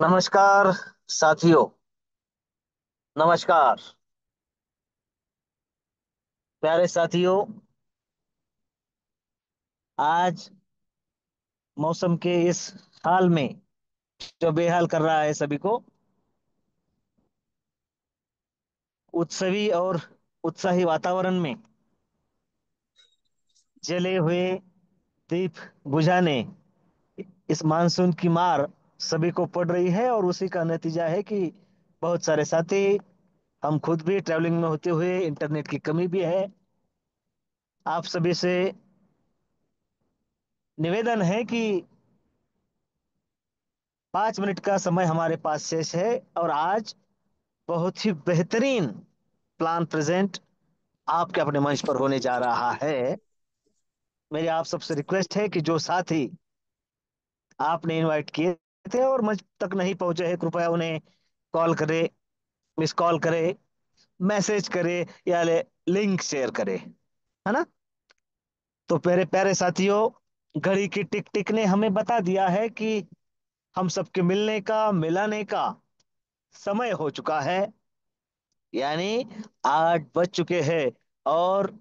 नमस्कार साथियों। नमस्कार प्यारे साथियों। आज मौसम के इस हाल में जो बेहाल कर रहा है सभी को, उत्सवी और उत्साही वातावरण में जले हुए दीप बुझाने इस मानसून की मार सभी को पड़ रही है, और उसी का नतीजा है कि बहुत सारे साथी, हम खुद भी ट्रैवलिंग में होते हुए इंटरनेट की कमी भी है। आप सभी से निवेदन है कि 5 मिनट का समय हमारे पास शेष है, और आज बहुत ही बेहतरीन प्लान प्रेजेंट आपके अपने मंच पर होने जा रहा है। मेरी आप सबसे रिक्वेस्ट है कि जो साथी आपने इनवाइट किए थे और मंच तक नहीं पहुंचे हैं, कृपया उन्हें कॉल करे, मिस कॉल करे, मैसेज करे, या लिंक शेयर करे, है ना। तो प्यारे प्यारे साथियों, घड़ी की टिक टिक ने हमें बता दिया है कि हम सबके मिलने का, मिलाने का समय हो चुका है। यानी 8 बज चुके हैं, और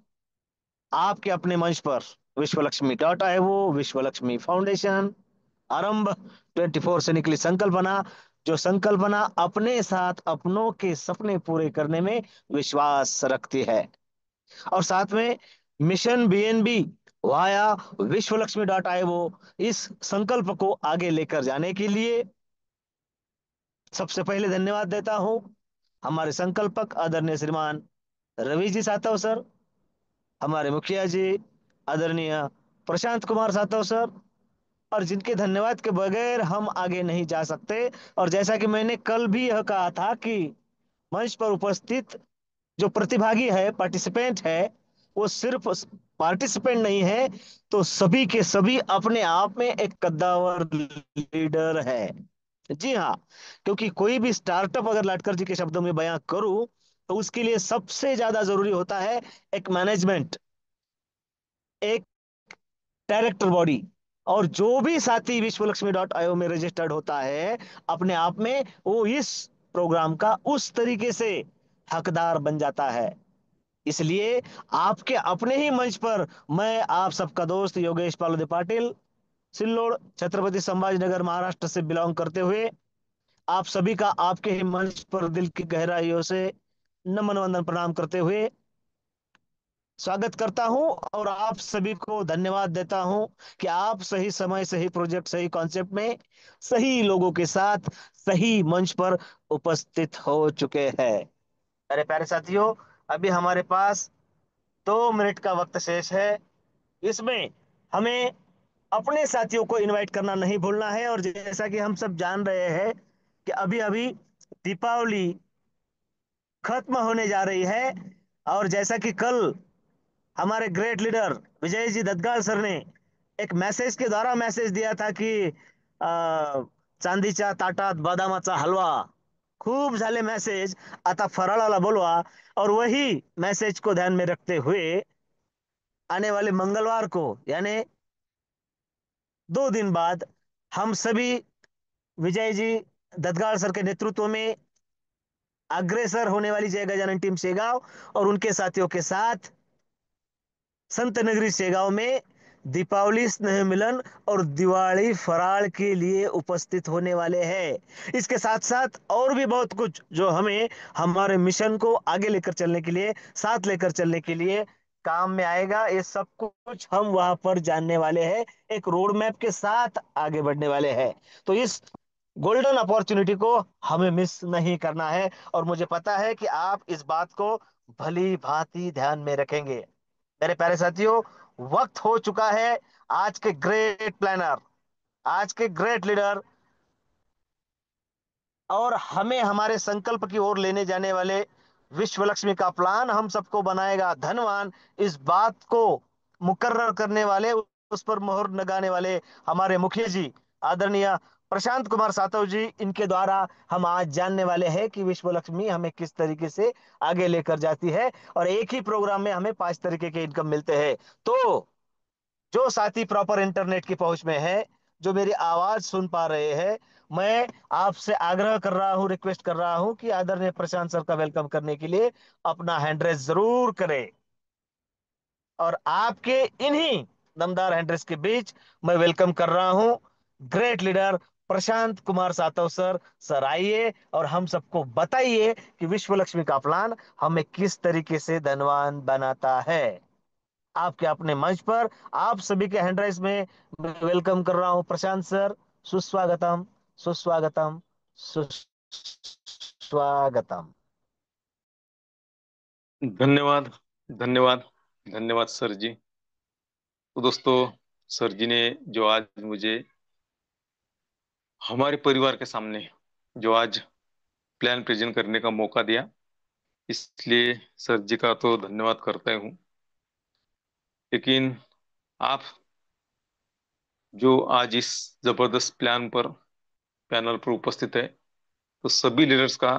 आपके अपने मंच पर विश्व लक्ष्मी डॉट आईओ, विश्व लक्ष्मी फाउंडेशन आरंभ 24 से निकली संकल्पना, जो संकल्पना अपने साथ अपनों के सपने पूरे करने में विश्वास रखती है, और साथ में मिशन बीएनबी वाया विश्व लक्ष्मी डॉट आईओ, इस संकल्प को आगे लेकर जाने के लिए सबसे पहले धन्यवाद देता हूं हमारे संकल्पक आदरणीय श्रीमान रवि जी सातव सर, हमारे मुखिया जी आदरणीय प्रशांत कुमार सातव सर, और जिनके धन्यवाद के बगैर हम आगे नहीं जा सकते। और जैसा कि मैंने कल भी यह कहा था कि मंच पर उपस्थित जो प्रतिभागी है, पार्टिसिपेंट है, वो सिर्फ पार्टिसिपेंट नहीं है, तो सभी के सभी अपने आप में एक कद्दावर लीडर है। जी हाँ, क्योंकि कोई भी स्टार्टअप अगर लाटकर जी के शब्दों में बयां करूं, तो उसके लिए सबसे ज्यादा जरूरी होता है एक मैनेजमेंट, एक डायरेक्टर बॉडी। और जो भी साथी विश्वलक्ष्मी डॉट आईओ में रजिस्टर्ड होता है, अपने आप में वो इस प्रोग्राम का उस तरीके से हकदार बन जाता है। इसलिए आपके अपने ही मंच पर मैं आप सबका दोस्त योगेश पालोदे पाटिल, सिल्लोड़, छत्रपति संभाजी नगर, महाराष्ट्र से बिलोंग करते हुए, आप सभी का आपके ही मंच पर दिल की गहराइयों से नमन वंदन प्रणाम करते हुए स्वागत करता हूं, और आप सभी को धन्यवाद देता हूं कि आप सही समय, सही प्रोजेक्ट, सही कॉन्सेप्ट में सही लोगों के साथ सही मंच पर उपस्थित हो चुके हैं। अरे प्यारे साथियों, अभी हमारे पास 2 मिनट का वक्त शेष है। इसमें हमें अपने साथियों को इनवाइट करना नहीं भूलना है, और जैसा कि हम सब जान रहे हैं कि अभी अभी दीपावली खत्म होने जा रही है, और जैसा कि कल हमारे great leader Vijay ji दत्तगाल sir ने एक मैसेज के द्वारा मैसेज दिया था कि चांदीच्या ताटात बदामाचा हलवा, खूब झाले मैसेज, आता फराळाला बोलवा। और वही मैसेज को ध्यान में रखते हुए आने वाले मंगलवार को, यानी 2 दिन बाद, हम सभी विजय जी दत्तगाल सर के नेतृत्व में अग्रसर होने वाली जय गजानन टीम शेगांव और उनके साथियों के साथ संत नगरी शेगांव में दीपावली स्नेह मिलन और दिवाली फराळ के लिए उपस्थित होने वाले हैं। इसके साथ साथ और भी बहुत कुछ जो हमें हमारे मिशन को आगे लेकर चलने के लिए, साथ लेकर चलने के लिए काम में आएगा, ये सब कुछ हम वहां पर जानने वाले हैं, एक रोड मैप के साथ आगे बढ़ने वाले हैं। तो इस गोल्डन अपॉर्चुनिटी को हमें मिस नहीं करना है, और मुझे पता है कि आप इस बात को भली भांति ध्यान में रखेंगे। मेरे प्यारे साथियों, वक्त हो चुका है आज के ग्रेट प्लानर, आज के ग्रेट लीडर, और हमें हमारे संकल्प की ओर लेने जाने वाले विश्व लक्ष्मी का प्लान हम सबको बनाएगा धनवान, इस बात को मुकर्रर करने वाले, उस पर मोहर लगाने वाले हमारे मुखिया जी आदरणीय प्रशांत कुमार सातव जी, इनके द्वारा हम आज जानने वाले हैं कि विश्व लक्ष्मी हमें किस तरीके से आगे लेकर जाती है, और एक ही प्रोग्राम में हमें 5 तरीके के इनकम मिलते हैं। तो जो साथी प्रॉपर इंटरनेट की पहुंच में है, जो मेरी आवाज सुन पा रहे हैं, मैं आपसे आग्रह कर रहा हूं, रिक्वेस्ट कर रहा हूं कि आदरणीय प्रशांत सर का वेलकम करने के लिए अपना हैंड रेस जरूर करें। और आपके इन्हीं दमदार हैंड के बीच मैं वेलकम कर रहा हूं great leader Prashant Kumar Satav sir. Sir आइए और हम सबको बताइए कि विश्व लक्ष्मी का प्लान हमें किस तरीके से धनवान बनाता है। आपके अपने मंच पर आप सभी के हैंड राइज में मैं वेलकम कर रहा हूं प्रशांत सर। सुस्वागतम, सुस्वागतम, सुस्वागतम। धन्यवाद। धन्यवाद। धन्यवाद सर जी। तो दोस्तों, सर जी ने जो आज मुझे हमारे परिवार के सामने जो आज प्लान प्रेजेंट करने का मौका दिया, इसलिए सर जी का तो धन्यवाद करता हूँ। लेकिन आप जो आज इस जबरदस्त प्लान पर पैनल पर उपस्थित है, तो सभी लीडर्स का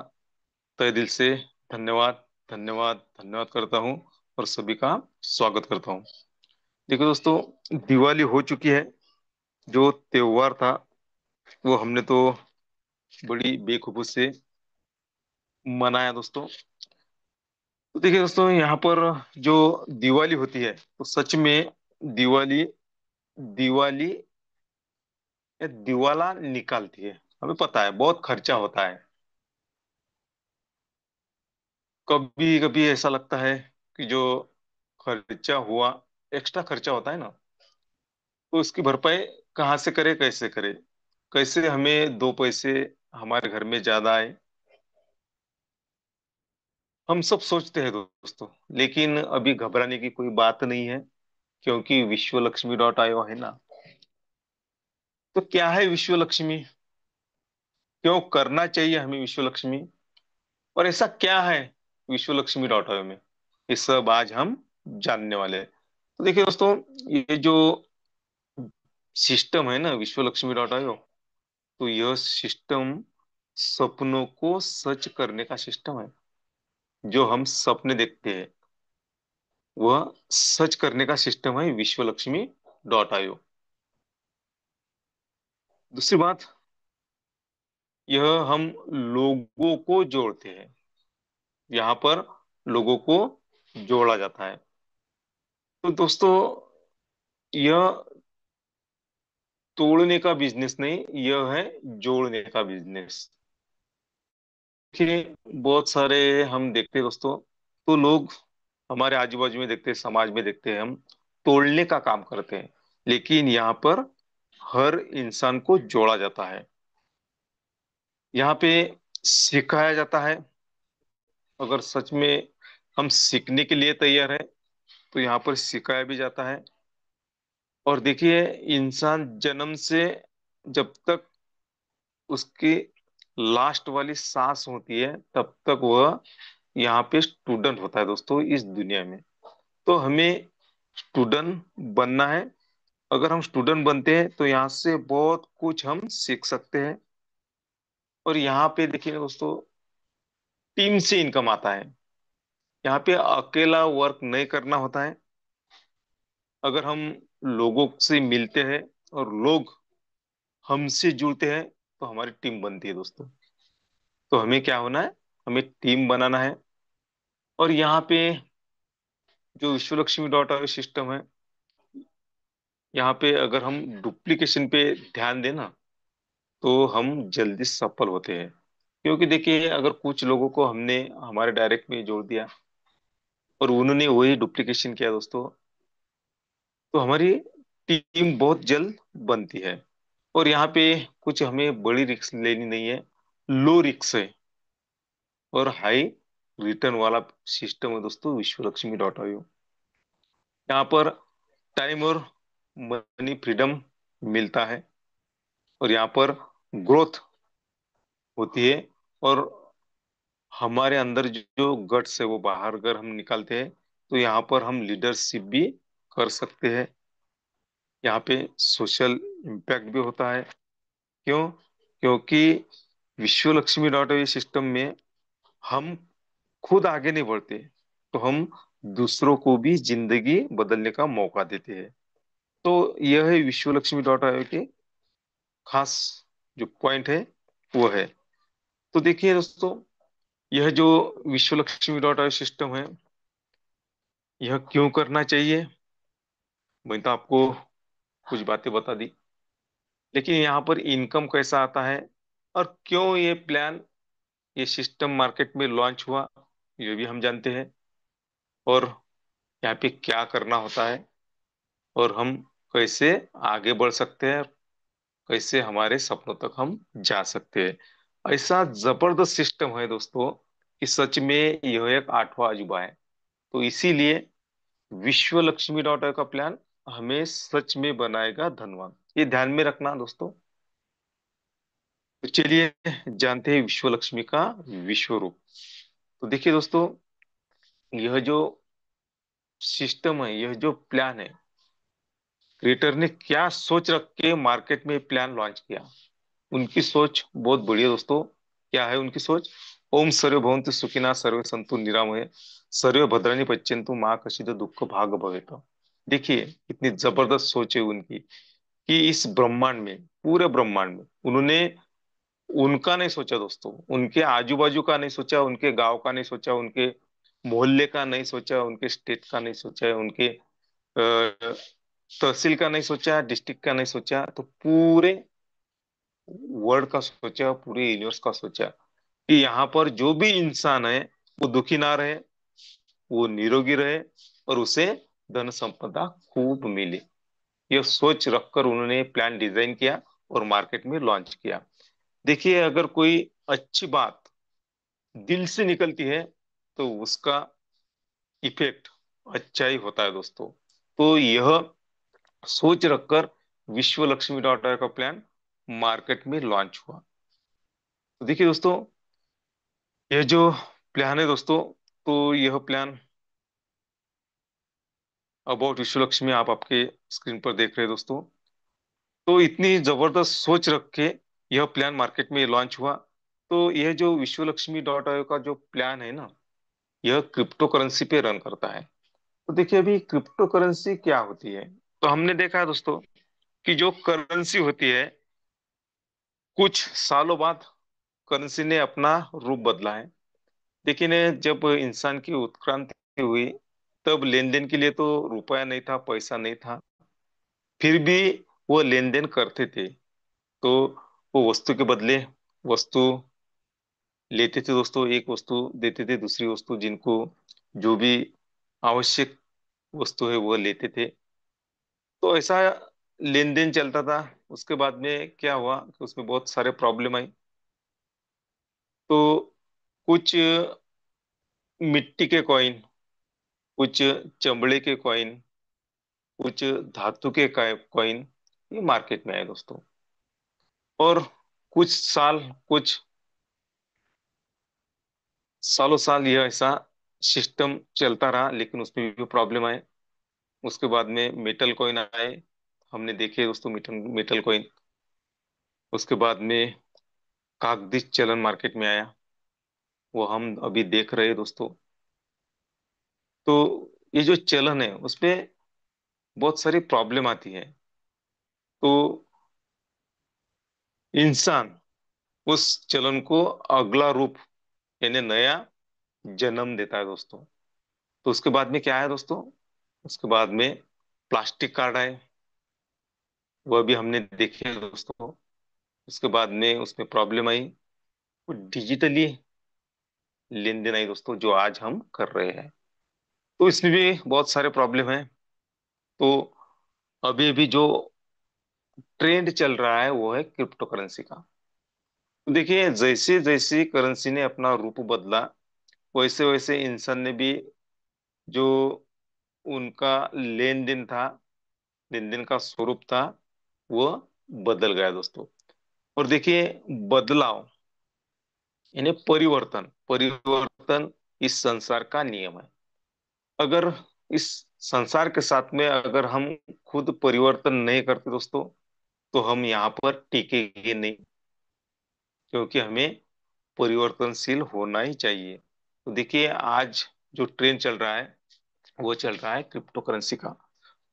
तहे दिल से धन्यवाद, धन्यवाद, धन्यवाद करता हूँ और सभी का स्वागत करता हूँ। देखो दोस्तों, दिवाली हो चुकी है। जो त्योहार था वो हमने तो बड़ी बेखूबी से मनाया दोस्तों। तो देखिए दोस्तों, यहाँ पर जो दिवाली होती है तो सच में दिवाली दिवाली या दिवाला निकालती है। हमें पता है बहुत खर्चा होता है। कभी कभी ऐसा लगता है कि जो खर्चा हुआ, एक्स्ट्रा खर्चा होता है ना, तो उसकी भरपाई कहाँ से करे, कैसे करे, कैसे हमें दो पैसे हमारे घर में ज्यादा आए, हम सब सोचते हैं दोस्तों। लेकिन अभी घबराने की कोई बात नहीं है, क्योंकि विश्व लक्ष्मी डॉट आयो है ना। तो क्या है विश्व लक्ष्मी, क्यों करना चाहिए हमें विश्व लक्ष्मी, और ऐसा क्या है विश्व लक्ष्मी डॉट आयो में, ये सब आज हम जानने वाले हैं। तो देखिए दोस्तों, ये जो सिस्टम है ना विश्व लक्ष्मी डॉट आयो, तो यह सिस्टम सपनों को सच करने का सिस्टम है। जो हम सपने देखते हैं वह सच करने का सिस्टम है विश्व लक्ष्मी डॉट आयो। दूसरी बात, यह हम लोगों को जोड़ते हैं। यहाँ पर लोगों को जोड़ा जाता है। तो दोस्तों, यह तोड़ने का बिजनेस नहीं, यह है जोड़ने का बिजनेस। देखिए, बहुत सारे हम देखते हैं दोस्तों, तो लोग हमारे आजू बाजू में देखते हैं, समाज में देखते हैं हम, तोड़ने का काम करते हैं। लेकिन यहाँ पर हर इंसान को जोड़ा जाता है। यहाँ पे सिखाया जाता है। अगर सच में हम सीखने के लिए तैयार है तो यहाँ पर सिखाया भी जाता है। और देखिए, इंसान जन्म से जब तक उसकी लास्ट वाली सांस होती है तब तक वह यहाँ पे स्टूडेंट होता है दोस्तों, इस दुनिया में। तो हमें स्टूडेंट बनना है। अगर हम स्टूडेंट बनते हैं तो यहाँ से बहुत कुछ हम सीख सकते हैं। और यहाँ पे देखिए दोस्तों, टीम से इनकम आता है। यहाँ पे अकेला वर्क नहीं करना होता है। अगर हम लोगों से मिलते हैं और लोग हमसे जुड़ते हैं तो हमारी टीम बनती है दोस्तों। तो हमें क्या होना है, हमें टीम बनाना है। और यहाँ पे जो विश्व लक्ष्मी डॉट ऑर्ग सिस्टम है, यहाँ पे अगर हम डुप्लीकेशन पे ध्यान देना तो हम जल्दी सफल होते हैं। क्योंकि देखिए, अगर कुछ लोगों को हमने हमारे डायरेक्ट में जोड़ दिया और उन्होंने वही डुप्लीकेशन किया दोस्तों, तो हमारी टीम बहुत जल्द बनती है। और यहाँ पे कुछ हमें बड़ी रिस्क लेनी नहीं है, लो रिस्क है और हाई रिटर्न वाला सिस्टम है दोस्तों विश्व लक्ष्मी डॉट आईओ। यहाँ पर टाइम और मनी फ्रीडम मिलता है। और यहाँ पर ग्रोथ होती है। और हमारे अंदर जो गट्स है वो बाहर अगर हम निकालते हैं तो यहाँ पर हम लीडरशिप भी कर सकते हैं। यहाँ पे सोशल इम्पैक्ट भी होता है। क्यों? क्योंकि विश्व लक्ष्मी डॉट सिस्टम में हम खुद आगे नहीं बढ़ते, तो हम दूसरों को भी जिंदगी बदलने का मौका देते हैं। तो यह है विश्व लक्ष्मी डॉट आईओ के खास जो पॉइंट है वो है। तो देखिए दोस्तों, यह जो विश्व लक्ष्मी डॉट आई सिस्टम है, यह क्यों करना चाहिए, मैं तो आपको कुछ बातें बता दी, लेकिन यहाँ पर इनकम कैसा आता है और क्यों ये प्लान, ये सिस्टम मार्केट में लॉन्च हुआ, ये भी हम जानते हैं। और यहाँ पे क्या करना होता है और हम कैसे आगे बढ़ सकते हैं, कैसे हमारे सपनों तक हम जा सकते हैं। ऐसा जबरदस्त सिस्टम है दोस्तों कि सच में यह एक आठवां अजूबा है। तो इसीलिए विश्व लक्ष्मी डॉट का प्लान हमें सच में बनाएगा धनवान, ये ध्यान में रखना दोस्तों। तो चलिए जानते हैं विश्व लक्ष्मी का विश्व रूप। तो देखिए दोस्तों, यह जो सिस्टम है, यह जो प्लान है, क्रिएटर ने क्या सोच रख के मार्केट में प्लान लॉन्च किया। उनकी सोच बहुत बढ़िया दोस्तों। क्या है उनकी सोच? ओम सर्वे भवन्तु सुखिनः सर्वे सन्तु निरामये सर्वे भद्राणि पश्यन्तु माँ कश्चित् दुःख भाग भवेत्। देखिए कितनी जबरदस्त सोच है उनकी कि इस ब्रह्मांड में, पूरे ब्रह्मांड में उन्होंने उनका नहीं सोचा दोस्तों, उनके आजू बाजू का नहीं सोचा, उनके गांव का नहीं सोचा, उनके मोहल्ले का नहीं सोचा, उनके स्टेट का नहीं सोचा, उनके तहसील का नहीं सोचा, डिस्ट्रिक्ट का नहीं सोचा, तो पूरे वर्ल्ड का सोचा, पूरे यूनिवर्स का सोचा कि यहाँ पर जो भी इंसान है वो दुखी ना रहे, वो निरोगी रहे और उसे धन संपदा खूब मिले। यह सोच रखकर उन्होंने प्लान डिजाइन किया और मार्केट में लॉन्च किया। देखिए अगर कोई अच्छी बात दिल से निकलती है तो उसका इफेक्ट अच्छा ही होता है दोस्तों। तो यह सोच रखकर विश्व लक्ष्मी डॉट का प्लान मार्केट में लॉन्च हुआ। तो देखिए दोस्तों, यह जो प्लान है दोस्तों, तो यह प्लान अबाउट विश्व लक्ष्मी आप आपके स्क्रीन पर देख रहे हैं दोस्तों। तो इतनी जबरदस्त सोच रख के यह प्लान मार्केट में लॉन्च हुआ। तो यह जो विश्व लक्ष्मी डॉट आयो का जो प्लान है ना, यह क्रिप्टो करेंसी पे रन करता है। तो देखिए अभी क्रिप्टो करेंसी क्या होती है, तो हमने देखा है दोस्तों कि जो करेंसी होती है, कुछ सालों बाद करेंसी ने अपना रूप बदला है। लेकिन जब इंसान की उत्क्रांति हुई, तब लेन देन के लिए तो रुपया नहीं था, पैसा नहीं था, फिर भी वो लेन देन करते थे। तो वो वस्तु के बदले वस्तु लेते थे दोस्तों, एक वस्तु देते थे दूसरी वस्तु, जिनको जो भी आवश्यक वस्तु है वो लेते थे। तो ऐसा लेन देन चलता था। उसके बाद में क्या हुआ कि उसमें बहुत सारे प्रॉब्लम आई। तो कुछ मिट्टी के कॉइन, कुछ चमड़े के कॉइन, कुछ धातु के कॉइन ये मार्केट में आए दोस्तों। और कुछ साल, कुछ सालों साल यह ऐसा सिस्टम चलता रहा, लेकिन उसमें भी प्रॉब्लम आए। उसके बाद में मेटल कॉइन आए, हमने देखे दोस्तों मेटल मेटल कॉइन। उसके बाद में कागजी चलन मार्केट में आया, वो हम अभी देख रहे हैं दोस्तों। तो ये जो चलन है उसमें बहुत सारी प्रॉब्लम आती है। तो इंसान उस चलन को अगला रूप यानी नया जन्म देता है दोस्तों। तो उसके बाद में क्या है दोस्तों, उसके बाद में प्लास्टिक कार्ड आए, वह भी हमने देखे दोस्तों। उसके बाद में उसमें प्रॉब्लम आई, वो डिजिटली लेन देन आई दोस्तों, जो आज हम कर रहे हैं। तो इसमें भी बहुत सारे प्रॉब्लम है। तो अभी अभी जो ट्रेंड चल रहा है वो है क्रिप्टो करेंसी का। तो देखिए जैसे जैसे करेंसी ने अपना रूप बदला, वैसे वैसे इंसान ने भी जो उनका लेन देन था, लेन देन का स्वरूप था, वो बदल गया दोस्तों। और देखिए बदलाव यानी परिवर्तन, परिवर्तन इस संसार का नियम है। अगर इस संसार के साथ में अगर हम खुद परिवर्तन नहीं करते दोस्तों, तो हम यहाँ पर टिकेंगे नहीं, क्योंकि हमें परिवर्तनशील होना ही चाहिए। तो देखिए आज जो ट्रेंड चल रहा है वो चल रहा है क्रिप्टो करेंसी का।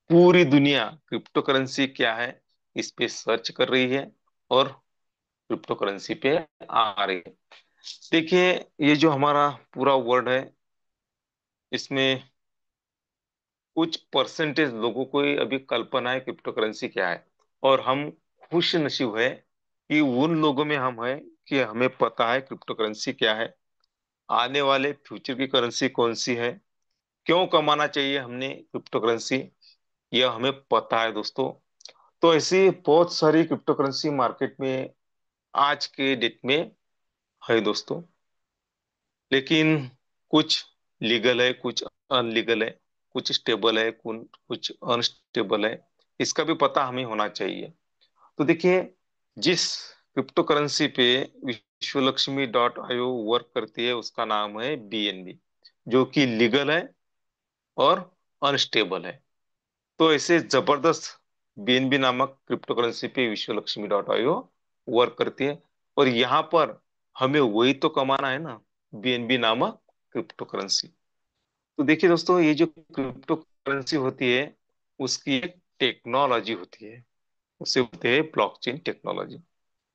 पूरी दुनिया क्रिप्टो करेंसी क्या है इस पे सर्च कर रही है। और क्रिप्टो करेंसी पे आ रही है। देखिए, ये जो हमारा पूरा वर्ल्ड है, इसमें कुछ परसेंटेज लोगों को ही अभी कल्पना है क्रिप्टो करेंसी क्या है। और हम खुश नसीब है कि उन लोगों में हम हैं कि हमें पता है क्रिप्टो करेंसी क्या है, आने वाले फ्यूचर की करेंसी कौन सी है, क्यों कमाना चाहिए हमने क्रिप्टो करेंसी, यह हमें पता है दोस्तों। तो ऐसी बहुत सारी क्रिप्टो करेंसी मार्केट में आज के डेट में है दोस्तों। लेकिन कुछ लीगल है, कुछ अनलीगल है, कुछ स्टेबल है, कुछ अनस्टेबल है। इसका भी पता हमें होना चाहिए। तो देखिए, जिस क्रिप्टो करेंसी पे विश्वलक्ष्मी वर्क करती है उसका नाम है बीएनबी, जो कि लीगल है और अनस्टेबल है। तो ऐसे जबरदस्त बीएनबी नामक क्रिप्टो करेंसी पे विश्वलक्ष्मी वर्क करती है। और यहाँ पर हमें वही तो कमाना है ना, बीएनबी नामक क्रिप्टो करेंसी। तो देखिए दोस्तों, ये जो क्रिप्टो करेंसी होती है उसकी एक टेक्नोलॉजी होती है, उसे बोलते हैं ब्लॉकचेन टेक्नोलॉजी।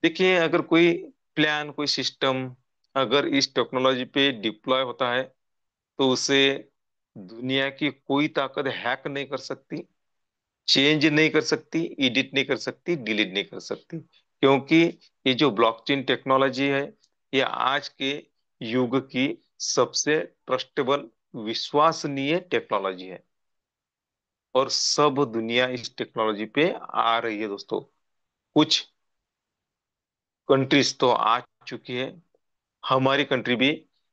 देखिए, अगर कोई प्लान, कोई सिस्टम अगर इस टेक्नोलॉजी पे डिप्लॉय होता है तो उसे दुनिया की कोई ताकत हैक नहीं कर सकती, चेंज नहीं कर सकती, एडिट नहीं कर सकती, डिलीट नहीं कर सकती। क्योंकि ये जो ब्लॉकचेन टेक्नोलॉजी है, ये आज के युग की सबसे ट्रस्टेबल, विश्वसनीय टेक्नोलॉजी है। और सब दुनिया इस टेक्नोलॉजी पे आ रही है दोस्तों। कुछ कंट्रीज तो आ चुकी है, हमारी कंट्री भी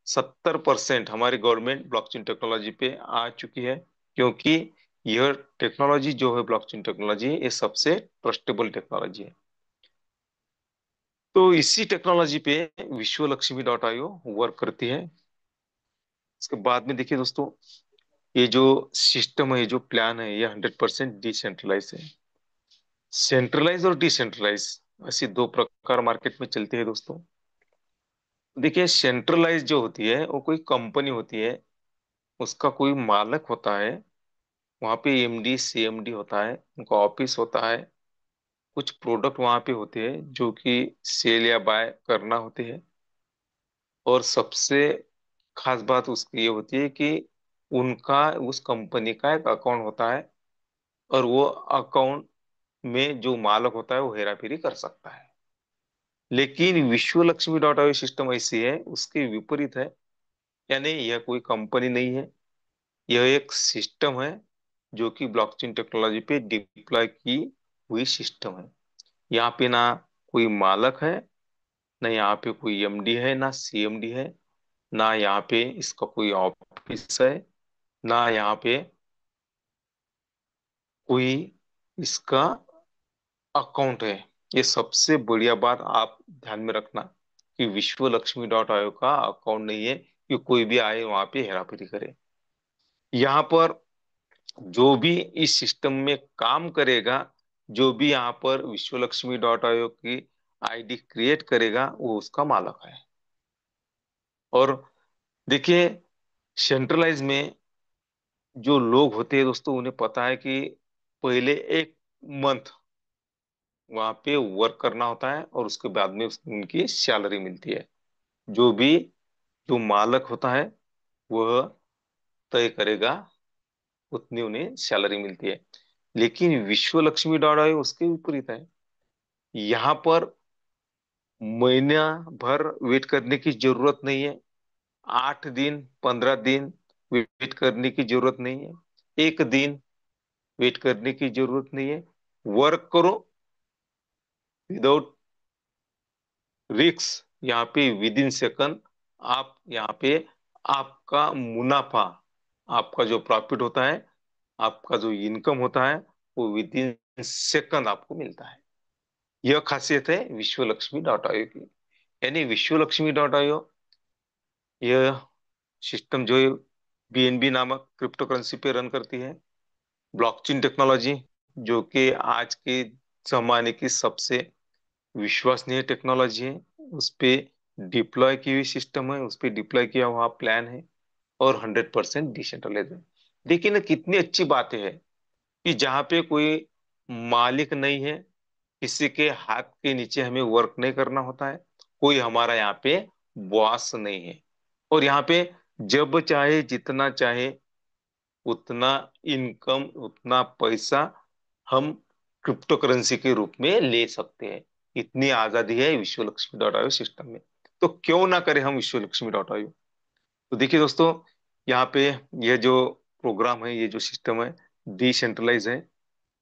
70% हमारी गवर्नमेंट ब्लॉकचेन टेक्नोलॉजी पे आ चुकी है। क्योंकि यह टेक्नोलॉजी जो है, ब्लॉकचेन टेक्नोलॉजी, ये सबसे ट्रस्टेबल टेक्नोलॉजी है। तो इसी टेक्नोलॉजी पे विश्वलक्ष्मी वर्क करती है। इसके बाद में देखिए दोस्तों, ये जो सिस्टम है, ये जो प्लान है, ये 100% डिसेंट्रलाइज है। सेंट्रलाइज और डिसेंट्रलाइज, ऐसी दो प्रकार मार्केट में चलती है दोस्तों। देखिए, सेंट्रलाइज जो होती है वो कोई कंपनी होती है, उसका कोई मालक होता है, वहाँ पे एमडी सीएमडी होता है, उनका ऑफिस होता है, कुछ प्रोडक्ट वहाँ पे होते हैं जो कि सेल या बाय करना होते हैं। और सबसे खास बात उसकी ये होती है कि उनका, उस कंपनी का एक अकाउंट होता है, और वो अकाउंट में जो मालक होता है वो हेरा फेरी कर सकता है। लेकिन विश्वलक्ष्मी सिस्टम ऐसी है, उसके विपरीत है। यानी यह कोई कंपनी नहीं है, यह एक सिस्टम है जो कि ब्लॉकचेन टेक्नोलॉजी पे डिप्लॉय की हुई सिस्टम है। यहाँ पे ना कोई मालक है, ना यहाँ पे कोई एमडी है, ना सीएमडी है, ना यहाँ पे इसका कोई ऑफिस है, ना यहाँ पे कोई इसका अकाउंट है। ये सबसे बढ़िया बात आप ध्यान में रखना कि विश्वलक्ष्मी का अकाउंट नहीं है कि कोई भी आए वहां पे हेराफेरी करे। यहाँ पर जो भी इस सिस्टम में काम करेगा, जो भी यहाँ पर विश्वलक्ष्मी की आईडी क्रिएट करेगा, वो उसका मालक है। और देखिए, सेंट्रलाइज में जो लोग होते हैं दोस्तों, उन्हें पता है कि पहले एक मंथ वहां पे वर्क करना होता है और उसके बाद में उनकी सैलरी मिलती है। जो भी जो मालक होता है वह तय करेगा, उतनी उन्हें सैलरी मिलती है। लेकिन विश्वलक्ष्मी उसके विपरीत है। यहाँ पर महीना भर वेट करने की जरूरत नहीं है, 8 दिन 15 दिन वेट करने की जरूरत नहीं है, एक दिन वेट करने की जरूरत नहीं है। वर्क करो विदाउट रिक्स, यहाँ पे विद इन सेकंड आप यहाँ पे आपका मुनाफा, आपका जो प्रॉफिट होता है, आपका जो इनकम होता है, वो विद इन सेकंड आपको मिलता है। यह खासियत है विश्वलक्ष्मी की। यानी विश्वलक्ष्मी यह सिस्टम जो बीएनबी नामक क्रिप्टो करेंसी पे रन करती है, ब्लॉकचेन टेक्नोलॉजी, जो कि आज के जमाने की सबसे विश्वसनीय टेक्नोलॉजी है, उस पे डिप्लॉय की हुई सिस्टम है, उस पे डिप्लॉय किया हुआ प्लान है, और 100% डिसेंट्रलाइज है। देखिए ना, कितनी अच्छी बात है कि जहाँ पे कोई मालिक नहीं है, किसी के हाथ के नीचे हमें वर्क नहीं करना होता है। कोई हमारा यहाँ पे बॉस नहीं है। और यहाँ पे जब चाहे जितना चाहे उतना इनकम, उतना पैसा हम क्रिप्टो करेंसी के रूप में ले सकते हैं। इतनी आजादी है विश्व लक्ष्मी डॉट आईओ सिस्टम में। तो क्यों ना करें हम विश्व लक्ष्मी डॉट आईओ। तो देखिए दोस्तों, यहाँ पे यह जो प्रोग्राम है, ये जो सिस्टम है, डिसेंट्रलाइज है।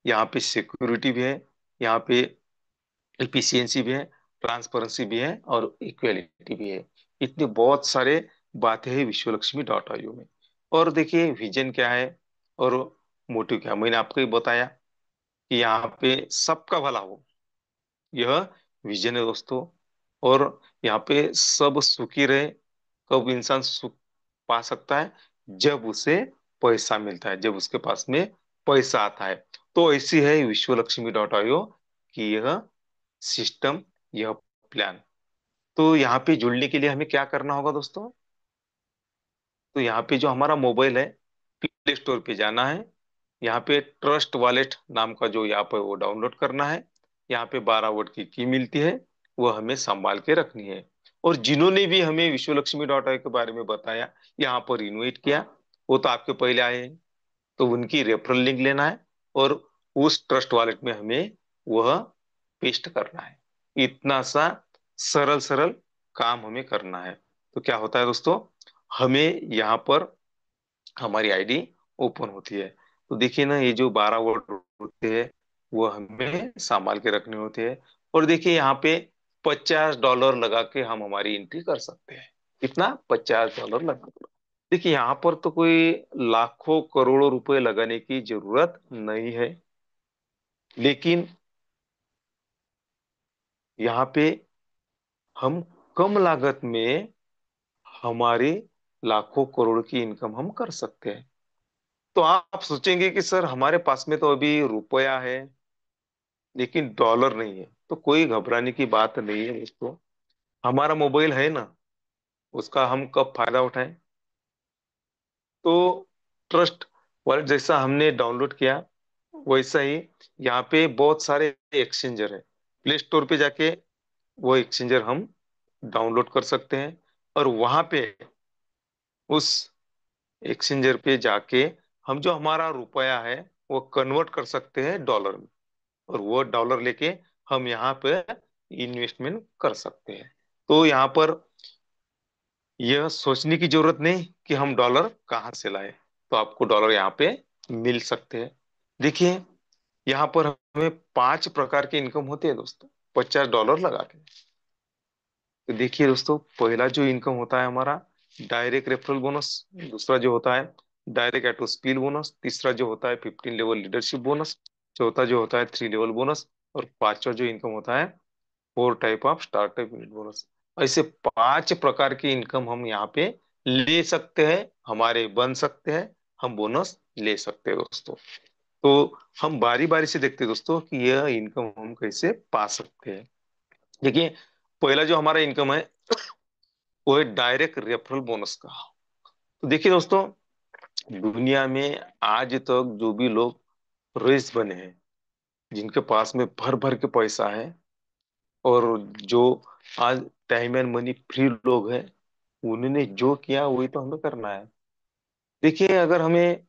यहाँ पे सिक्योरिटी भी है, यहाँ पे एफिशिएंसी भी है, ट्रांसपेरेंसी भी है और इक्वेलिटी भी है। इतने बहुत सारे बातें हैं विश्व लक्ष्मी डॉट आईओ में। और देखिए विजन क्या है और मोटिव क्या है, मैंने आपको ही बताया कि यहाँ पे सबका भला हो, यह विजन है दोस्तों। और यहाँ पे सब सुखी रहे। कब इंसान सुख पा सकता है? जब उसे पैसा मिलता है, जब उसके पास में पैसा आता है। तो ऐसी है विश्व लक्ष्मी डॉट आईओ की यह सिस्टम, यह प्लान। तो यहाँ पे जुड़ने के लिए हमें क्या करना होगा दोस्तों? तो यहाँ पे जो हमारा मोबाइल है, प्ले स्टोर पे जाना है। यहाँ पे ट्रस्ट वॉलेट नाम का जो ऐप है वो डाउनलोड करना है। यहाँ पे 12 वर्ड की मिलती है, वो हमें संभाल के रखनी है। और जिन्होंने भी हमें विश्व लक्ष्मी डॉट आई के बारे में बताया, यहाँ पर इन्वाइट किया, वो तो आपके पहले आए हैं। तो उनकी रेफरल लिंक लेना है और उस ट्रस्ट वॉलेट में हमें वह पेस्ट करना है। इतना सा सरल सरल काम हमें करना है। तो क्या होता है दोस्तों, हमें यहाँ पर हमारी आईडी ओपन होती है। तो देखिए ना, ये जो 12 वर्ड होते हैं वो हमें संभाल के रखने होते हैं। और देखिए यहाँ पे $50 लगा के हम हमारी एंट्री कर सकते हैं। कितना? $50 लगा। देखिए यहाँ पर तो कोई लाखों करोड़ों रुपए लगाने की जरूरत नहीं है। लेकिन यहाँ पे हम कम लागत में हमारी लाखों करोड़ की इनकम हम कर सकते हैं। तो आप सोचेंगे कि सर हमारे पास में तो अभी रुपया है लेकिन डॉलर नहीं है। तो कोई घबराने की बात नहीं है दोस्तों। हमारा मोबाइल है ना, उसका हम कब फायदा उठाएं? तो ट्रस्ट वॉलेट जैसा हमने डाउनलोड किया, वैसा ही यहाँ पे बहुत सारे एक्सचेंजर है। प्ले स्टोर पे जाके वो एक्सचेंजर हम डाउनलोड कर सकते हैं। और वहां पे उस एक्सचेंजर पे जाके हम जो हमारा रुपया है वो कन्वर्ट कर सकते हैं डॉलर में। और वो डॉलर लेके हम यहाँ पे इन्वेस्टमेंट कर सकते हैं। तो यहाँ पर यह सोचने की जरूरत नहीं कि हम डॉलर कहाँ से लाए। तो आपको डॉलर यहाँ पे मिल सकते हैं। देखिए यहाँ पर हमें 5 प्रकार की इनकम होती है दोस्तों, $50 लगा के। तो देखिए दोस्तों, पहला जो इनकम होता है हमारा, डायरेक्ट रेफरल बोनस। दूसरा जो होता है डायरेक्ट एटो स्किल बोनस। तीसरा जो होता है 15 लेवल लीडरशिप बोनस। चौथा जो होता है 3 लेवल बोनस। और पांचवा जो इनकम होता है 4 type of startup unit bonus. ऐसे 5 प्रकार की इनकम हम यहाँ पे ले सकते हैं, हमारे बन सकते हैं, हम बोनस ले सकते हैं दोस्तों। तो हम बारी बारी से देखते हैं दोस्तों कि यह इनकम हम कैसे पा सकते हैं। देखिए पहला जो हमारा इनकम है वो है डायरेक्ट रेफरल बोनस का। तो देखिए दोस्तों, दुनिया में आज तक जो भी लोग रईस बने हैं, जिनके पास में भर भर के पैसा है, और जो आज टाइम एंड मनी फ्री लोग हैं, उन्होंने जो किया वही तो हमें करना है। देखिए अगर हमें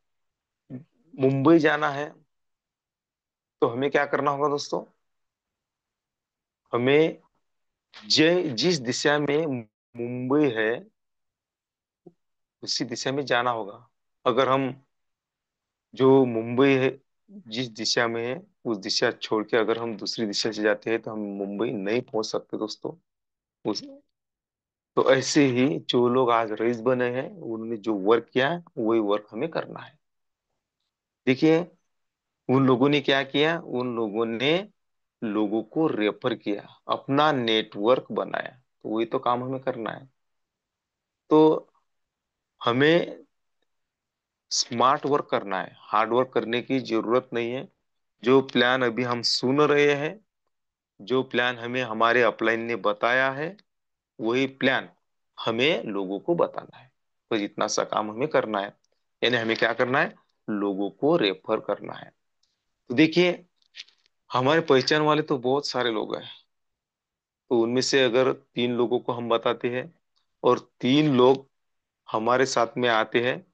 मुंबई जाना है तो हमें क्या करना होगा दोस्तों? हमें जिस दिशा में मुंबई है उसी दिशा में जाना होगा। अगर हम जो मुंबई है जिस दिशा में है उस दिशा छोड़ के अगर हम दूसरी दिशा से जाते हैं तो हम मुंबई नहीं पहुंच सकते दोस्तों। उस तो ऐसे ही जो लोग आज रईस बने हैं उन्होंने जो वर्क किया है वही वर्क हमें करना है। देखिए उन लोगों ने क्या किया, उन लोगों ने लोगों को रेफर किया, अपना नेटवर्क बनाया। तो वही तो काम हमें करना है। तो हमें स्मार्ट वर्क करना है, हार्ड वर्क करने की जरूरत नहीं है। जो प्लान अभी हम सुन रहे हैं, जो प्लान हमें हमारे अपलाइन ने बताया है, वही प्लान हमें लोगों को बताना है। तो इतना सा काम हमें करना है। यानी हमें क्या करना है? लोगों को रेफर करना है। तो देखिए हमारे पहचान वाले तो बहुत सारे लोग हैं। तो उनमें से अगर 3 लोगों को हम बताते हैं और 3 लोग हमारे साथ में आते हैं,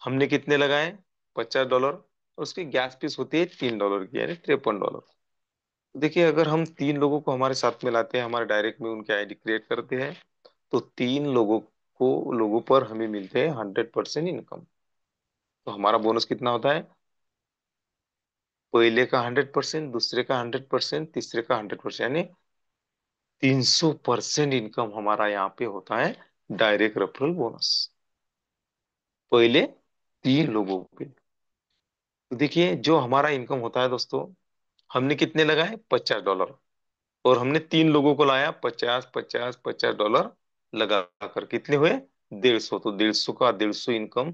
हमने कितने लगाए, $50। उसकी गैस फीस होती है $3 की, यानी $53। देखिए, अगर हम 3 लोगों को हमारे साथ में लाते हैं, हमारे डायरेक्ट में उनके आईडी क्रिएट करते हैं, तो 3 लोगों पर हमें मिलते हैं 100% इनकम। तो हमारा बोनस कितना होता है, पहले का 100%, दूसरे का 100%, तीसरे का 100%, यानी 300% इनकम हमारा यहाँ पे होता है, डायरेक्ट रेफरल बोनस, पहले 3 लोगों पे। तो देखिए, जो हमारा इनकम होता है दोस्तों, हमने कितने लगाए, $50, और हमने 3 लोगों को लाया, 50 50 $50 लगा कर कितने हुए, 150। तो 150 का 150 इनकम,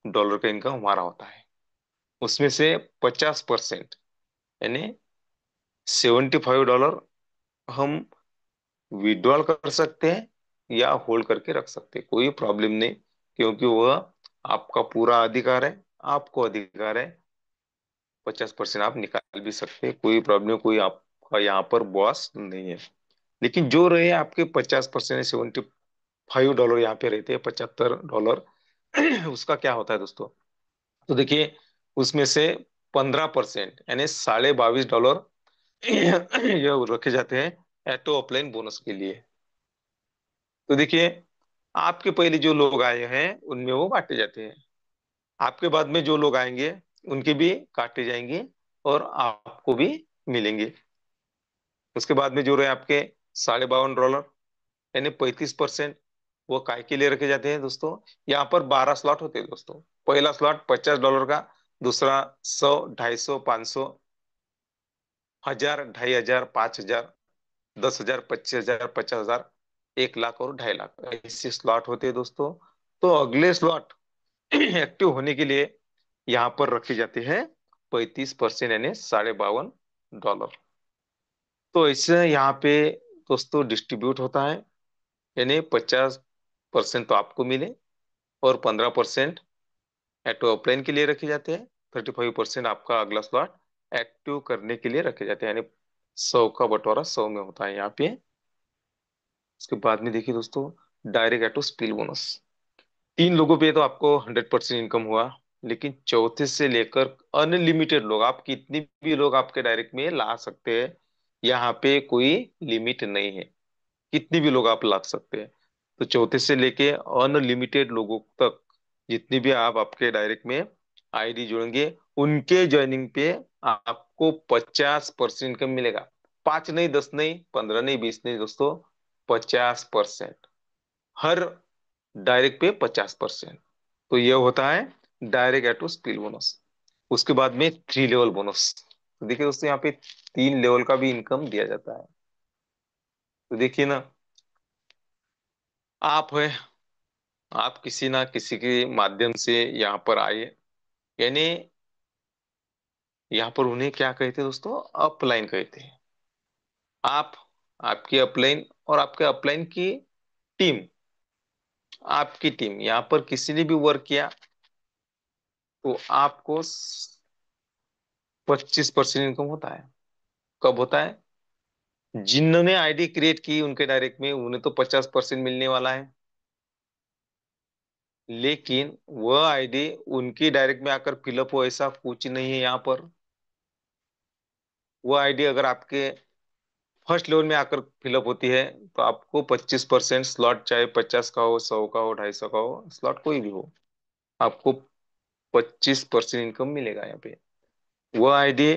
डॉलर का इनकम हमारा होता है। उसमें से 50%, यानी $75 हम विड्रॉल कर सकते हैं या होल्ड करके रख सकते हैं, कोई प्रॉब्लम नहीं, क्योंकि वह आपका पूरा अधिकार है, आपको अधिकार है। 50% आप निकाल भी सकते हैं, कोई प्रॉब्लम, कोई आपका यहाँ पर बॉस नहीं है। लेकिन जो रहे आपके 50%, $75 यहाँ पे रहते हैं, $75, उसका क्या होता है दोस्तों। तो देखिए, उसमें से 15%, यानी $22.5 ये रखे जाते हैं एटो अपलाइन बोनस के लिए। तो देखिए, आपके पहले जो लोग आए हैं उनमें वो बांटे जाते हैं, आपके बाद में जो लोग आएंगे उनके भी काटे जाएंगे, और आपको भी मिलेंगे। उसके बाद में जो रहे आपके $52.5, यानी 35%, वो काय के लिए रखे जाते हैं दोस्तों। यहाँ पर 12 स्लॉट होते हैं दोस्तों। पहला स्लॉट $50 का, दूसरा 100, 250, 500, 1000, 2500, 5000, 10,000, 25,000, 50,000, 1 लाख और 2.5 लाख, ऐसे स्लॉट होते हैं दोस्तों। तो अगले स्लॉट एक्टिव होने के लिए यहाँ पर रखे जाते हैं 35%, यानी $52.5। तो इससे यहाँ पे दोस्तों डिस्ट्रीब्यूट होता है, यानी 50% तो आपको मिले, और 15% एटो अपलाइन के लिए रखे जाते हैं, 35% आपका अगला स्लॉट एक्टिव करने के लिए रखे जाते हैं, यानी 100 का बंटवारा 100 में होता है यहाँ पे। उसके बाद में देखिए दोस्तों, डायरेक्ट एटो स्पिल बोनस, 3 लोगों पे तो आपको 100% इनकम हुआ, लेकिन चौथे से लेकर अनलिमिटेड लोग, आप कितनी भी लोग आपके डायरेक्ट में ला सकते हैं, यहाँ पे कोई लिमिट नहीं है, कितनी भी लोग आप ला सकते हैं। तो चौथे से लेके अनलिमिटेड लोगों तक, जितनी भी आप आपके डायरेक्ट में आईडी जोड़ेंगे, उनके ज्वाइनिंग पे आपको 50% इनकम मिलेगा। 5 नहीं, 10 नहीं, 15 नहीं, 20 नहीं दोस्तों, 50%, हर डायरेक्ट पे 50%। तो ये होता है डायरेक्ट एटो स्किल बोनस। उसके बाद में 3 लेवल बोनस। तो देखिए दोस्तों, यहाँ पे 3 लेवल का भी इनकम दिया जाता है। तो देखिए ना, आप है, आप किसी ना किसी के माध्यम से यहाँ पर आए, यानी यहाँ पर उन्हें क्या कहते हैं दोस्तों, अपलाइन कहते हैं। आप, आपकी अपलाइन और आपके अपलाइन की टीम, आपकी टीम यहाँ पर किसी ने भी वर्क किया, तो आपको 25% इनकम होता है। कब होता है, जिन्होंने आईडी क्रिएट की उनके डायरेक्ट में, उन्हें तो 50% मिलने वाला है। लेकिन वह आईडी उनकी डायरेक्ट में आकर फिलअप हो, ऐसा कुछ नहीं है यहाँ पर। वह आईडी अगर आपके फर्स्ट लेवल में आकर फिलअप होती है, तो आपको 25% स्लॉट, चाहे 50 का हो, 100 का हो, 250 का हो, स्लॉट कोई भी हो, आपको 25% इनकम मिलेगा यहाँ पे। वह आईडी